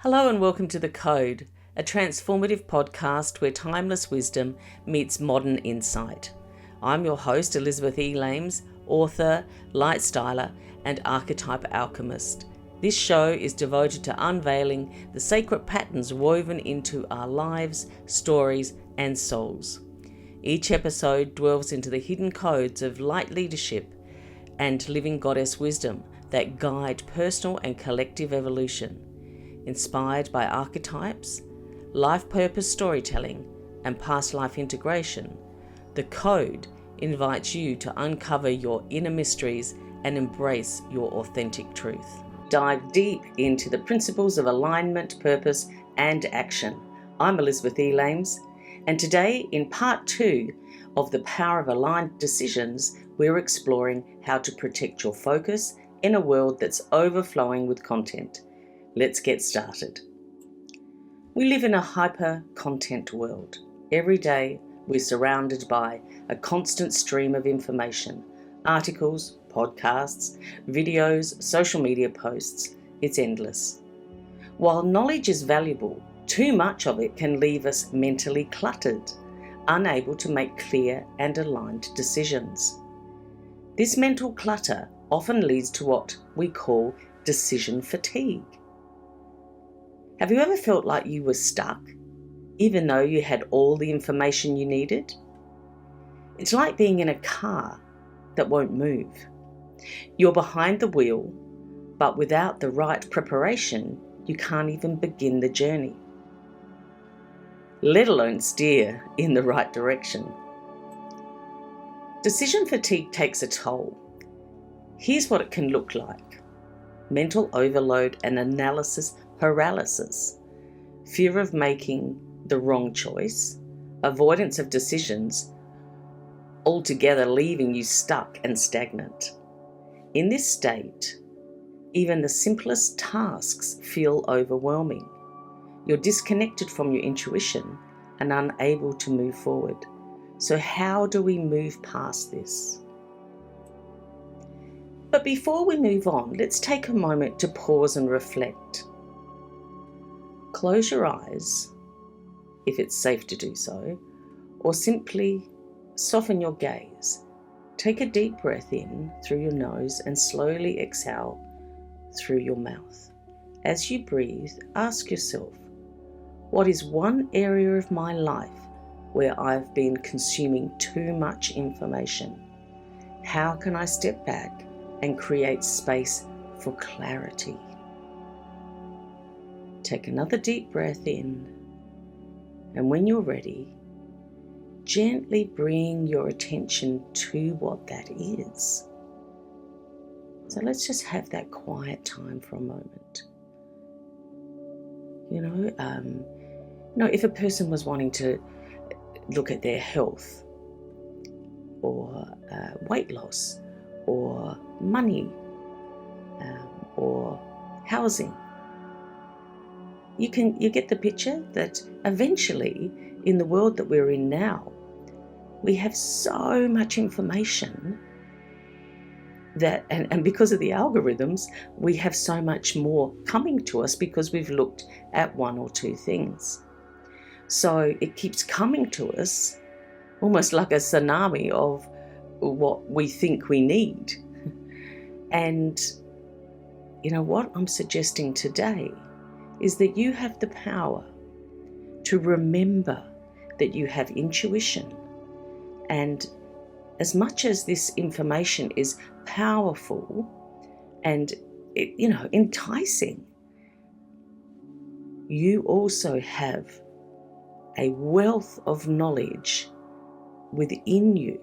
Hello and welcome to The Code, a transformative podcast where timeless wisdom meets modern insight. I'm your host, Elizabeth Ellames, author, light styler, and archetype alchemist. This show is devoted to unveiling the sacred patterns woven into our lives, stories, and souls. Each episode delves into the hidden codes of light leadership and living goddess wisdom that guide personal and collective evolution. Inspired by archetypes, life purpose storytelling, and past life integration, The Code invites you to uncover your inner mysteries and embrace your authentic truth. Dive deep into the principles of alignment, purpose, and action. I'm Elizabeth Ellames, and today, in part 2 of The Power of Aligned Decisions, we're exploring how to protect your focus in a world that's overflowing with content. Let's get started. We live in a hyper-content world. Every day, we're surrounded by a constant stream of information. Articles, podcasts, videos, social media posts. It's endless. While knowledge is valuable, too much of it can leave us mentally cluttered, unable to make clear and aligned decisions. This mental clutter often leads to what we call decision fatigue. Have you ever felt like you were stuck, even though you had all the information you needed? It's like being in a car that won't move. You're behind the wheel, but without the right preparation, you can't even begin the journey, let alone steer in the right direction. Decision fatigue takes a toll. Here's what it can look like: mental overload and analysis paralysis, fear of making the wrong choice, avoidance of decisions, altogether leaving you stuck and stagnant. In this state, even the simplest tasks feel overwhelming. You're disconnected from your intuition and unable to move forward. So how do we move past this? But before we move on, let's take a moment to pause and reflect. Close your eyes, if it's safe to do so, or simply soften your gaze. Take a deep breath in through your nose and slowly exhale through your mouth. As you breathe, ask yourself, what is one area of my life where I've been consuming too much information? How can I step back and create space for clarity? Take another deep breath in, and when you're ready, gently bring your attention to what that is. So let's just have that quiet time for a moment. If a person was wanting to look at their health or weight loss or money or housing, you get the picture that eventually, in the world that we're in now, we have so much information that, and because of the algorithms, we have so much more coming to us because we've looked at one or two things. So it keeps coming to us almost like a tsunami of what we think we need. And you know what I'm suggesting today is that you have the power to remember that you have intuition. And as much as this information is powerful and enticing, you also have a wealth of knowledge within you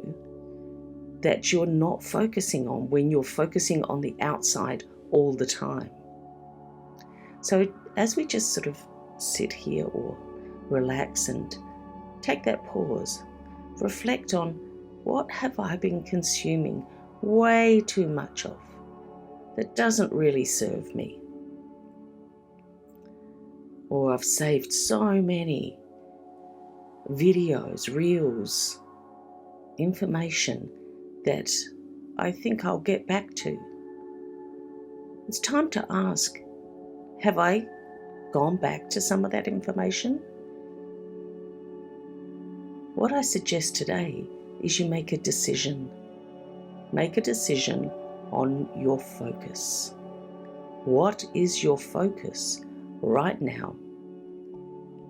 that you're not focusing on when you're focusing on the outside all the time. So as we just sort of sit here or relax and take that pause, reflect on, what have I been consuming way too much of that doesn't really serve me? Or I've saved so many videos, reels, information that I think I'll get back to. It's time to ask, have I gone back to some of that information? What I suggest today is you make a decision. Make a decision on your focus. What is your focus right now?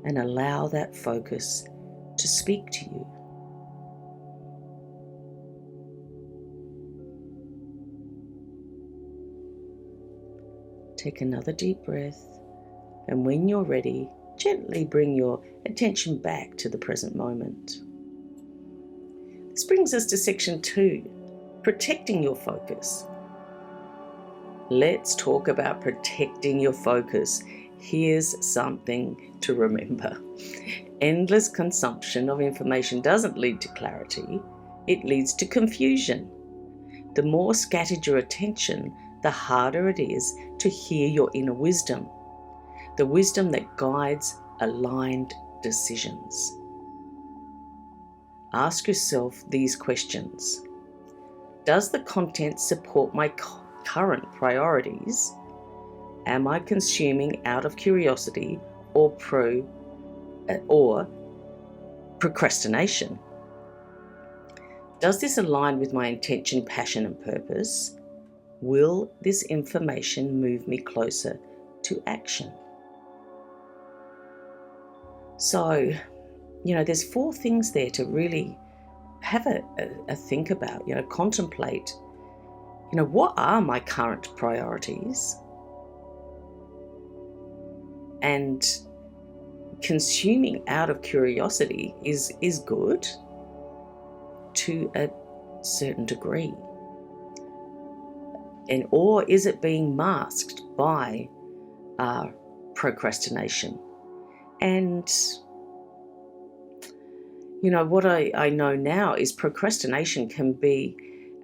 And allow that focus to speak to you. Take another deep breath, and when you're ready, gently bring your attention back to the present moment. This brings us to section 2, protecting your focus. Let's talk about protecting your focus. Here's something to remember. Endless consumption of information doesn't lead to clarity, it leads to confusion. The more scattered your attention, the harder it is to hear your inner wisdom, the wisdom that guides aligned decisions. Ask yourself these questions. Does the content support my current priorities? Am I consuming out of curiosity or procrastination? Does this align with my intention, passion, and purpose? Will this information move me closer to action? So, there's 4 things there to really have a think about, contemplate, what are my current priorities? And consuming out of curiosity is good to a certain degree. Or is it being masked by procrastination? And what I know now is procrastination can be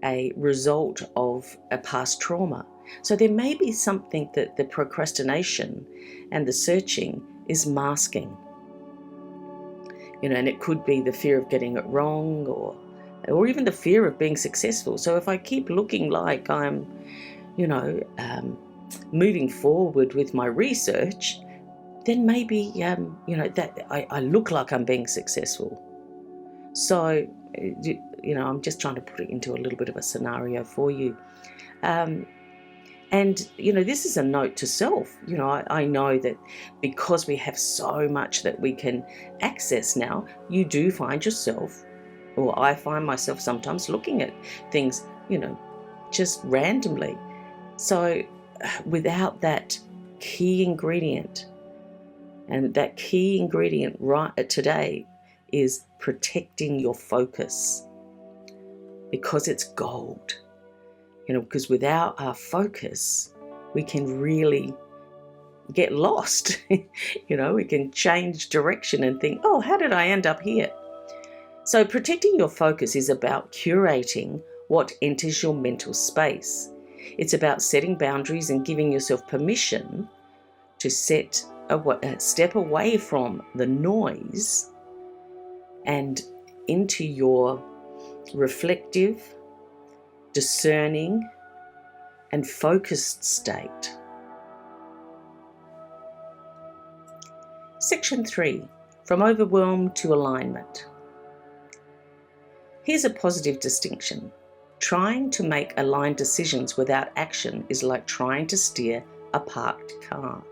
a result of a past trauma. So there may be something that the procrastination and the searching is masking. And it could be the fear of getting it wrong or even the fear of being successful. So if I keep looking like I'm, moving forward with my research, then maybe, that I look like I'm being successful. So, I'm just trying to put it into a little bit of a scenario for you. And, this is a note to self. I know that because we have so much that we can access now, you do find yourself, or I find myself sometimes looking at things, just randomly. So without that key ingredient, and that key ingredient right today is protecting your focus, because it's gold. Because without our focus, we can really get lost. We can change direction and think, oh, how did I end up here? So protecting your focus is about curating what enters your mental space. It's about setting boundaries and giving yourself permission to step away from the noise and into your reflective, discerning, and focused state. Section 3, from overwhelm to alignment. Here's a positive distinction. Trying to make aligned decisions without action is like trying to steer a parked car.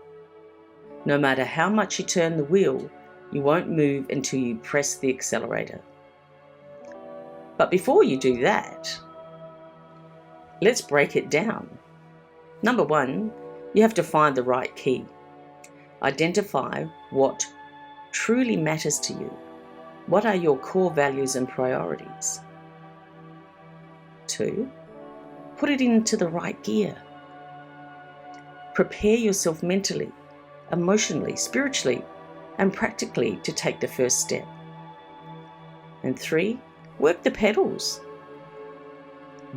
No matter how much you turn the wheel, you won't move until you press the accelerator. But before you do that, let's break it down. Number 1, you have to find the right key. Identify what truly matters to you. What are your core values and priorities? 2, put it into the right gear. Prepare yourself mentally, emotionally, spiritually, and practically to take the first step. And 3, work the pedals.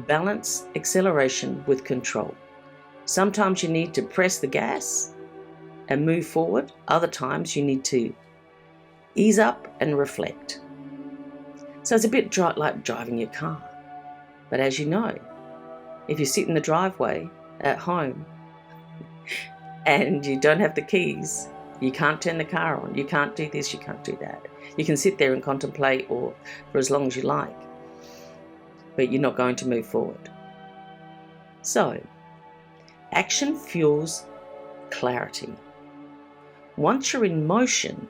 Balance acceleration with control. Sometimes you need to press the gas and move forward. Other times you need to ease up and reflect. So it's a bit like driving your car. But as you know, if you sit in the driveway at home and you don't have the keys, You can't turn the car on. You can't do this. You can't do that. You can sit there and contemplate or for as long as you like, but you're not going to move forward. So, action fuels clarity. Once you're in motion,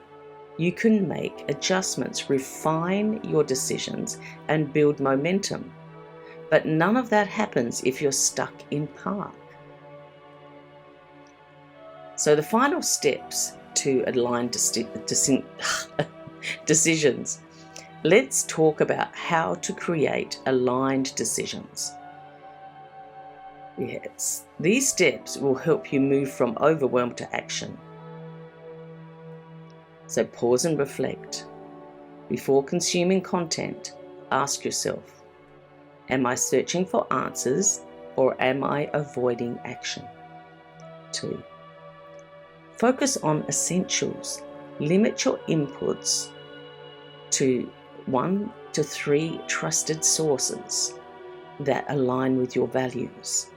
you can make adjustments, refine your decisions, and build momentum. But none of that happens if you're stuck in park. So the final steps to align decisions. Let's talk about how to create aligned decisions. Yes, these steps will help you move from overwhelm to action. So pause and reflect. Before consuming content, ask yourself, am I searching for answers or am I avoiding action? 2. Focus on essentials. Limit your inputs to 1 to 3 trusted sources that align with your values.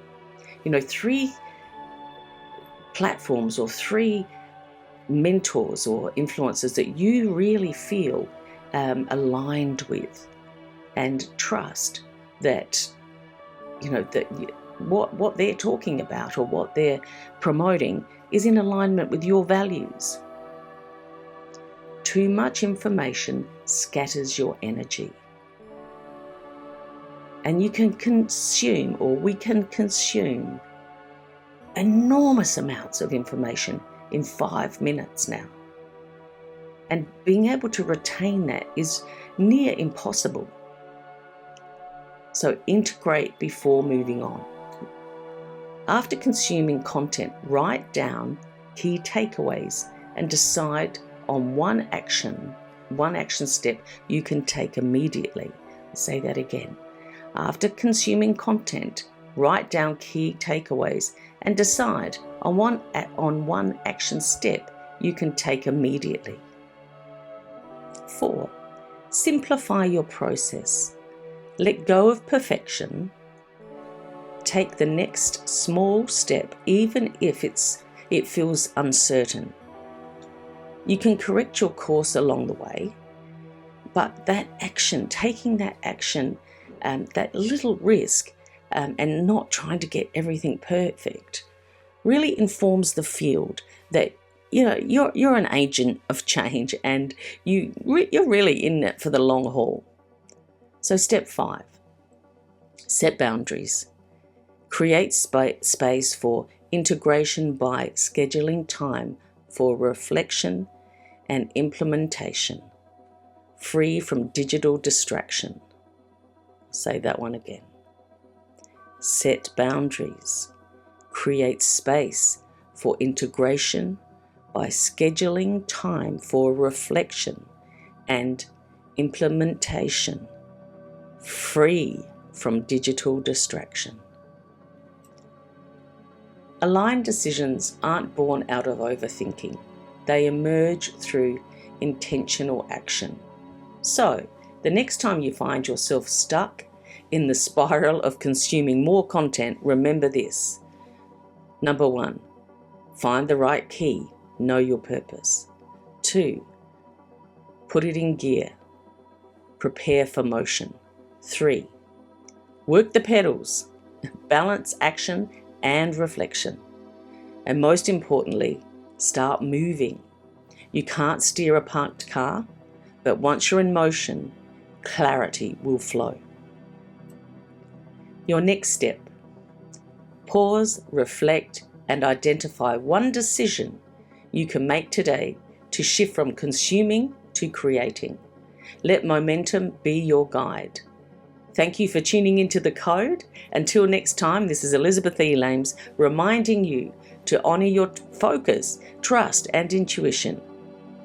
3 platforms or 3 mentors or influencers that you really feel aligned with, and trust that what they're talking about or what they're promoting is in alignment with your values. Too much information scatters your energy. And we can consume enormous amounts of information in 5 minutes now. And being able to retain that is near impossible. So integrate before moving on. After consuming content, write down key takeaways and decide on one action step you can take immediately. I'll say that again. After consuming content, write down key takeaways and decide on one action step you can take immediately. 4. Simplify your process. Let go of perfection. Take the next small step, even if it feels uncertain. You can correct your course along the way, but taking that action, that little risk, and not trying to get everything perfect, really informs the field that you're an agent of change, and you're really in it for the long haul. So step 5, set boundaries. Create space for integration by scheduling time for reflection and implementation, free from digital distraction. Say that one again. Set boundaries. Create space for integration by scheduling time for reflection and implementation, free from digital distraction. Aligned decisions aren't born out of overthinking. They emerge through intentional action. So, the next time you find yourself stuck in the spiral of consuming more content, remember this. Number 1, find the right key. Know your purpose. 2, put it in gear. Prepare for motion. 3, work the pedals. Balance action and reflection. And most importantly, start moving. You can't steer a parked car, but once you're in motion, clarity will flow. Your next step. Pause, reflect, and identify one decision you can make today to shift from consuming to creating. Let momentum be your guide. Thank you for tuning into The Code. Until next time, this is Elizabeth Ellames reminding you to honour your focus, trust and intuition,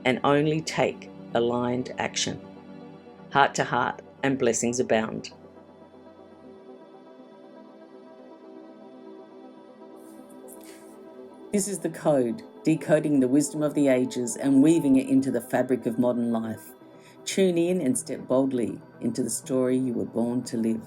and only take aligned action. Heart to heart, and blessings abound. This is The Code, decoding the wisdom of the ages and weaving it into the fabric of modern life. Tune in and step boldly into the story you were born to live.